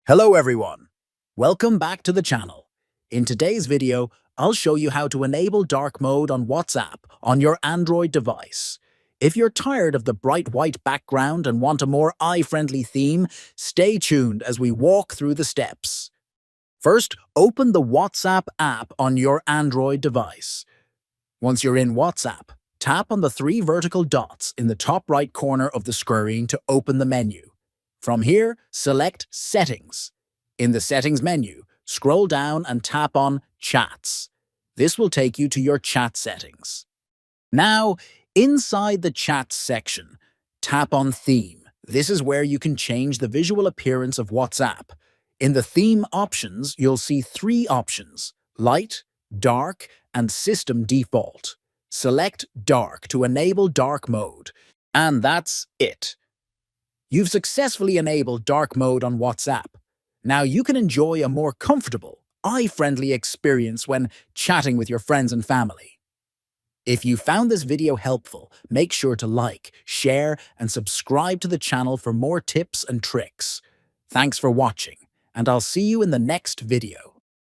Hello everyone! Welcome back to the channel. In today's video, I'll show you how to enable dark mode on WhatsApp on your Android device. If you're tired of the bright white background and want a more eye-friendly theme, stay tuned as we walk through the steps. First, open the WhatsApp app on your Android device. Once you're in WhatsApp, tap on the three vertical dots in the top right corner of the screen to open the menu. From here, select Settings. In the Settings menu, scroll down and tap on Chats. This will take you to your chat settings. Now, inside the Chats section, tap on Theme. This is where you can change the visual appearance of WhatsApp. In the Theme options, you'll see three options: Light, Dark, and System Default. Select Dark to enable dark mode. And that's it. You've successfully enabled dark mode on WhatsApp. Now you can enjoy a more comfortable, eye-friendly experience when chatting with your friends and family. If you found this video helpful, make sure to like, share, and subscribe to the channel for more tips and tricks. Thanks for watching, and I'll see you in the next video.